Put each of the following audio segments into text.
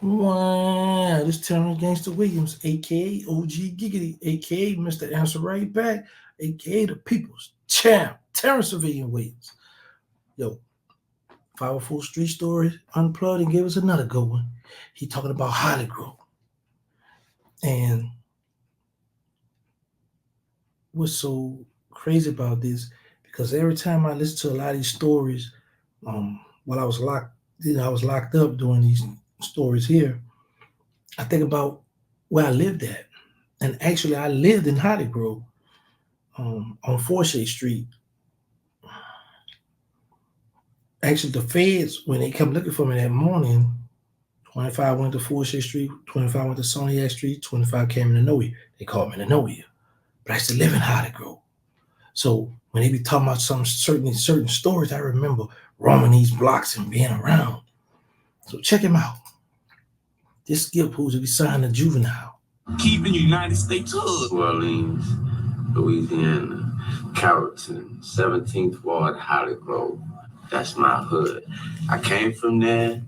Wow, this TerranceGangstaWilliams, aka OG Giggity, aka Mr. Answer Right Back, aka the People's Champ, TerranceGangstaWilliams. Yo, 504 Street Stories Unplugged and gave us another good one. He talking about Hollygrove. And what's so crazy about this, because every time I listen to a lot of these stories, while I was locked up doing these stories here, I think about where I lived at. And actually, I lived in Hollygrove on 4th Street. Actually, the feds, when they come looking for me that morning, 25 went to 4th Street, 25 went to Soniac Street, 25 came in Noe. They called me in Noe. But I used to live in Hollygrove. So when they be talking about some certain stories, I remember roaming these blocks and being around. So check him out. This skip who's to be signed a juvenile. Keeping United States hood. Orleans, Louisiana, Carrollton, 17th Ward, Hollygrove. That's my hood. I came from there,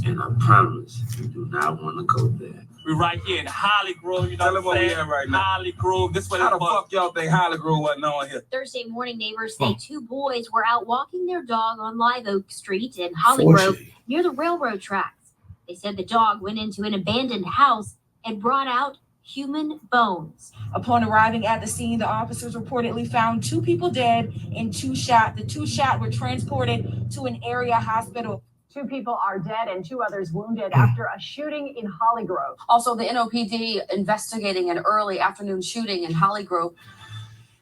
and I promise you do not want to go there. We're right here in Hollygrove, you know what I'm saying? Tell them right now. Hollygrove, this way. How the fuck y'all think Hollygrove wasn't on here? Thursday morning, neighbors say two boys were out walking their dog on Live Oak Street in Hollygrove near the railroad tracks. They said the dog went into an abandoned house and brought out human bones. Upon arriving at the scene, the officers reportedly found two people dead and two shot. The two shot were transported to an area hospital. 2 people are dead and 2 others wounded after a shooting in Hollygrove. Also, the NOPD investigating an early afternoon shooting in Hollygrove.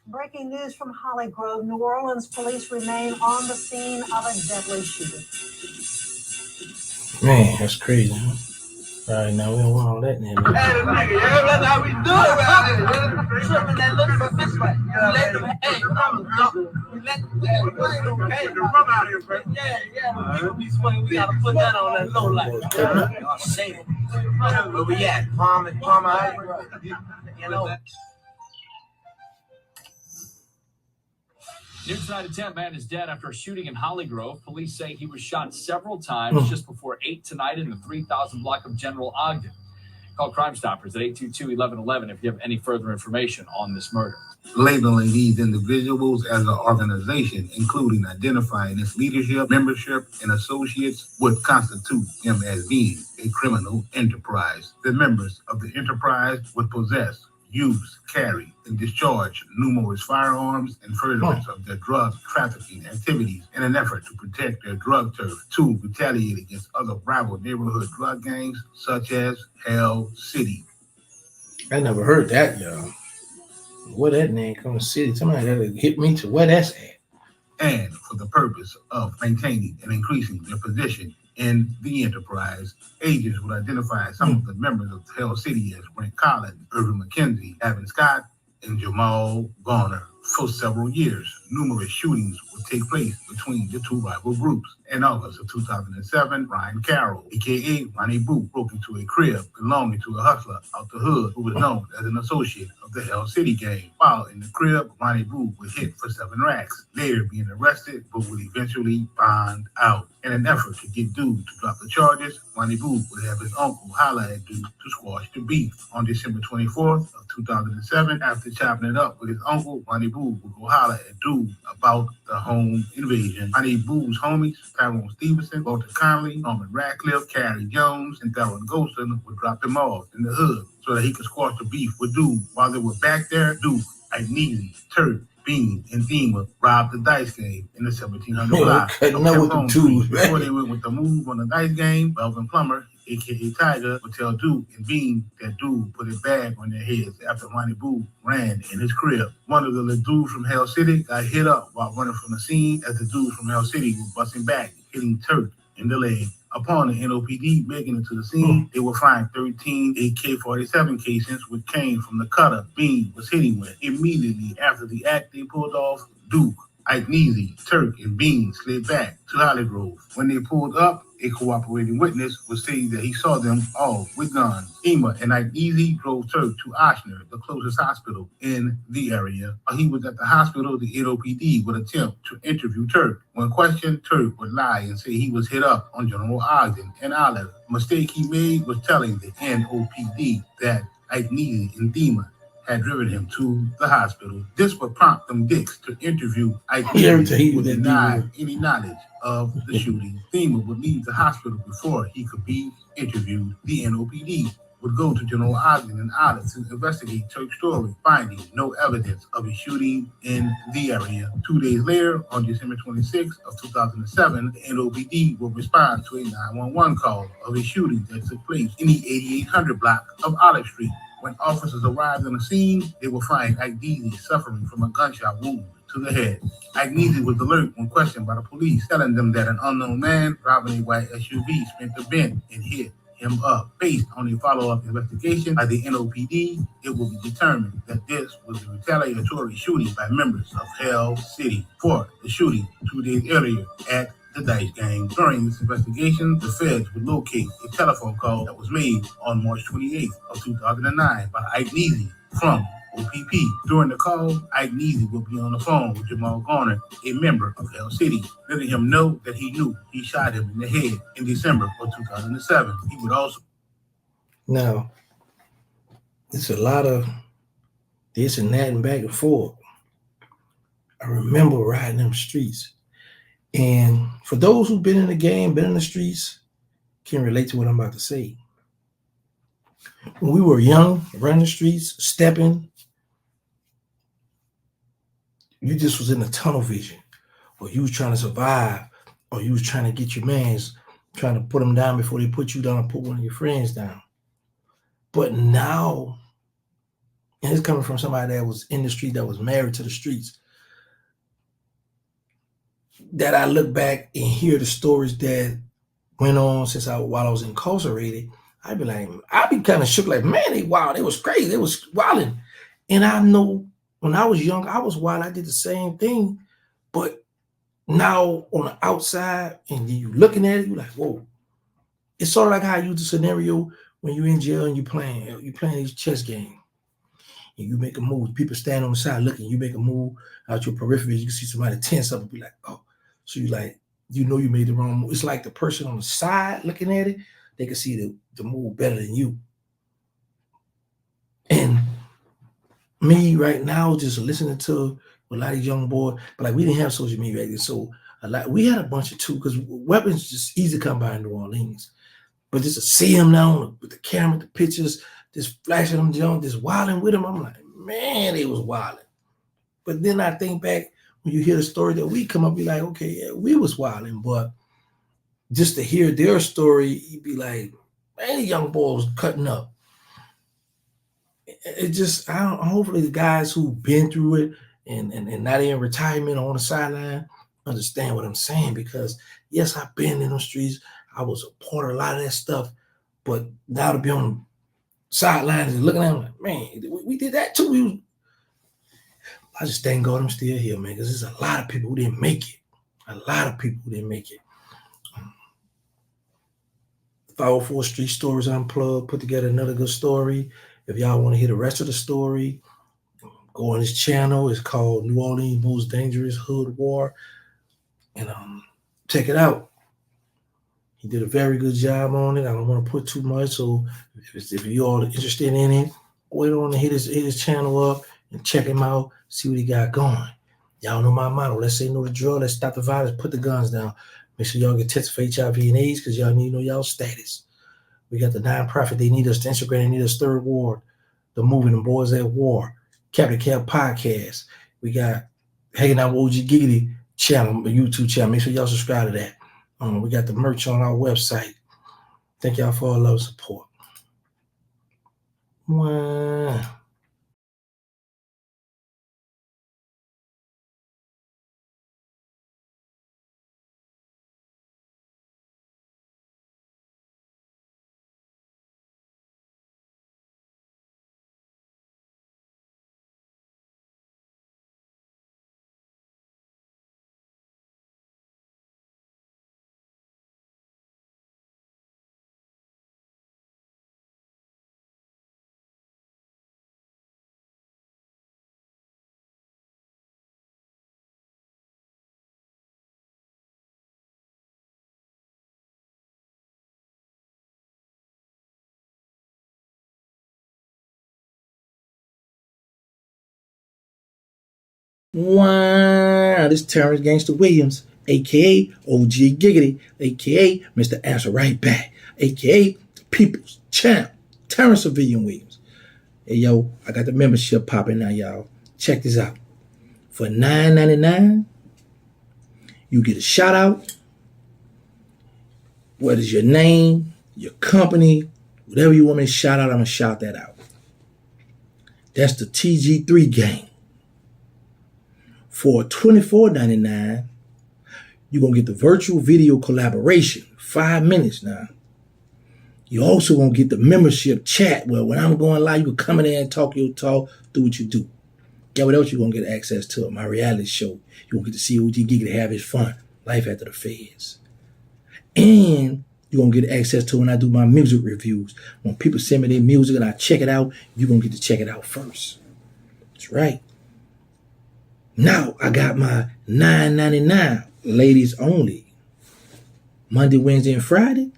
Breaking news from Hollygrove. New Orleans police remain on the scene of a deadly shooting. Man, that's crazy, huh? All right, now we don't want all that in here. Hey, nigga, yeah, that's how we do it out here. Tripping that look for this way. Let them, hey, let them, hey, rum out here, bro. Yeah. We gotta put that on that low light. Where we at? Palmer, you know. New tonight, a 10-man is dead after a shooting in Hollygrove. Police say he was shot several times just before 8 tonight in the 3000 block of General Ogden. Call Crime Stoppers at 822-1111 if you have any further information on this murder. Labeling these individuals as an organization, including identifying its leadership, membership, and associates, would constitute them as being a criminal enterprise. The members of the enterprise would possess, use, carry, and discharge numerous firearms and furtherance of their drug trafficking activities in an effort to protect their drug turf. 2, retaliate against other rival neighborhood drug gangs such as Hell City. I never heard that, y'all. Where that name comes from, City? Somebody gotta hit me to where that's at. And for the purpose of maintaining and increasing their position in the enterprise, agents would identify some of the members of Hell City as Brent Collins, Irvin McKenzie, Evan Scott, and Jamal Garner. For several years, numerous shootings would take place between the two rival groups. In August of 2007, Ryan Carroll, a.k.a. Ronnie Boo, broke into a crib belonging to a hustler out the hood who was known as an associate of the Hell City gang. While in the crib, Ronnie Boo was hit for 7 racks, later being arrested, but would eventually bond out. In an effort to get Dude to drop the charges, Ronnie Boo would have his uncle holler at Dude to squash the beef. On December 24th of 2007, after chopping it up with his uncle, Ronnie Boo would go holler at Dude about the home invasion. Ronnie Boo's homies, Tyrone Stevenson, Walter Conley, Norman Radcliffe, Carrie Jones, and Darren Golston would drop them off in the hood so that he could squash the beef with Dude. While they were back there, Dude, Neely, Turk, Bean, and Thema robbed the dice game in the 1700 block. Before they went with the move on the dice game, Melvin Plummer, a.k.a. Tiger, would tell Duke and Bean that Dude put a bag on their heads after Ronnie Boo ran in his crib. One of the dudes from Hell City got hit up while running from the scene as the dudes from Hell City were busting back, hitting Turk in the leg. Upon the NOPD making it to the scene, they would find 13 AK-47 casings which came from the cutter Bean was hitting with. Immediately after the act they pulled off, Duke Ike Neasy, Turk, and Bean slid back to Hollygrove. When they pulled up, a cooperating witness was saying that he saw them all with guns. Ema and Ike Neasy drove Turk to Ochsner, the closest hospital in the area. While he was at the hospital, the NOPD would attempt to interview Turk. When questioned, Turk would lie and say he was hit up on General Ogden and Olive. The mistake he made was telling the NOPD that Ike Neasy and Thema had driven him to the hospital. This would prompt them dicks to interview Ike Neasy, who would deny any knowledge of the shooting. Thema would leave the hospital before he could be interviewed. The NOPD would go to General Ogden and Olive to investigate Turk's story, finding no evidence of a shooting in the area. 2 days later, on December 26th of 2007, the NOPD would respond to a 911 call of a shooting that took place in the 8800 block of Olive Street. When officers arrived on the scene, they will find Ike Neasy suffering from a gunshot wound to the head. Ike Neasy was alert when questioned by the police, telling them that an unknown man driving a white SUV spent the bend and hit him up. Based on a follow-up investigation by the NOPD, it will be determined that this was a retaliatory shooting by members of Hell City for the shooting 2 days earlier at the Dice Gang. During this investigation, the feds would locate a telephone call that was made on March 28th of 2009 by Ike Neasy from OPP. During the call, Ike Neasy would be on the phone with Jamal Garner, a member of Hell City, letting him know that he knew he shot him in the head in December of 2007. He would also... Now, it's a lot of this and that and back and forth. I remember riding them streets. And for those who've been in the game, been in the streets, can relate to what I'm about to say. When we were young, running the streets, stepping, you just was in a tunnel vision, or you was trying to survive, or you was trying to get your mans, trying to put them down before they put you down and put one of your friends down. But now, and it's coming from somebody that was in the street, that was married to the streets, that I look back and hear the stories that went on since while I was incarcerated, I'd be kind of shook, like, man, they wild, they was crazy, they was wilding. And I know when I was young, I was wild, I did the same thing. But now on the outside, and you looking at it, you're like, whoa. It's sort of like how I use the scenario when you're in jail and you're playing these chess games. And you make a move, people stand on the side looking, you make a move out your periphery, you can see somebody tense up and be like, oh. So you like, you know you made the wrong move. It's like the person on the side looking at it, they can see the move better than you. And me right now, just listening to a lot of these young boys, but like we didn't have social media back then, so we had a bunch of too, because weapons just easy to come by in New Orleans. But just to see them now with the camera, the pictures, just flashing them, just wilding with them, I'm like, man, they was wilding. But then I think back, when you hear the story that we come up, be like, okay, yeah, we was wilding, but just to hear their story, you'd be like, man, the young boy was cutting up. It just, hopefully the guys who've been through it and not in retirement or on the sideline understand what I'm saying, because yes, I've been in the streets, I was a part of a lot of that stuff, but now to be on the sidelines and looking at them like, man, we did that too. I just thank God I'm still here, man, because there's a lot of people who didn't make it. A lot of people who didn't make it. 504 Street Stories Unplugged put together another good story. If y'all want to hear the rest of the story, go on his channel. It's called New Orleans Most Dangerous Hood War. And check it out. He did a very good job on it. I don't want to put too much, so if you all are interested in it, wait on to hit his channel up and check him out, see what he got going. Y'all know my motto. Let's say no the drill. Let's stop the violence. Put the guns down. Make sure y'all get tested for HIV and AIDS, because y'all need to know y'all status. We got the nonprofit. They need us to Instagram. They need us Third Ward. The movie, the Boys at War. Captain Cap Podcast. We got Hanging Out with OG Giggity channel, YouTube channel. Make sure y'all subscribe to that. We got the merch on our website. Thank y'all for all love and support. Wow. Wow, this TerranceGangstaWilliams, aka OG Giggity, aka Mr. Answer Right Back, aka People's Champ, Terrence Civilian Williams. Hey yo, I got the membership popping now, y'all. Check this out. For $9.99, you get a shout out. What is your name, your company, whatever you want me to shout out, I'm gonna shout that out. That's the TG3 gang. For $24.99, you're going to get the virtual video collaboration, 5 minutes now. You're also going to get the membership chat where when I'm going live, you can come in there and talk your talk, do what you do. Yeah, what else you're going to get access to? My reality show. You're going to get to see OG Giggity have his fun, life after the feds. And you're going to get access to when I do my music reviews. When people send me their music and I check it out, you're going to get to check it out first. That's right. Now I got my $9.99 ladies only. Monday, Wednesday, and Friday.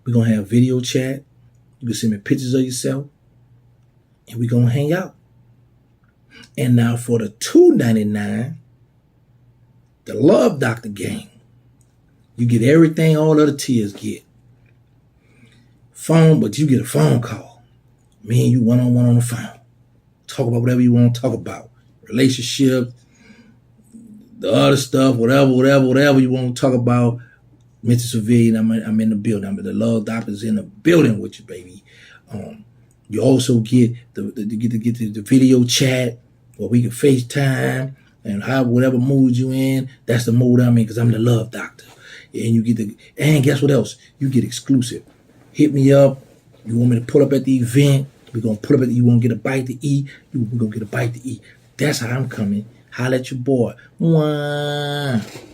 We're going to have video chat. You can send me pictures of yourself. And we're going to hang out. And now for the $2.99, the Love Doctor gang. You get everything all other tiers get. Phone, but you get a phone call. Me and you one-on-one on the phone. Talk about whatever you want to talk about. Relationship, the other stuff, whatever you want to talk about. Mr. Civilian, I'm in the building. I'm the Love Doctor's in the building with you, baby. You also get the video chat where we can FaceTime and whatever mood you in. That's the mood I'm in because I'm the Love Doctor. And guess what else? You get exclusive. Hit me up. You want me to pull up at the event? We're going to pull up you want to get a bite to eat? We're going to get a bite to eat. That's how I'm coming. Holla at your boy. Mwah.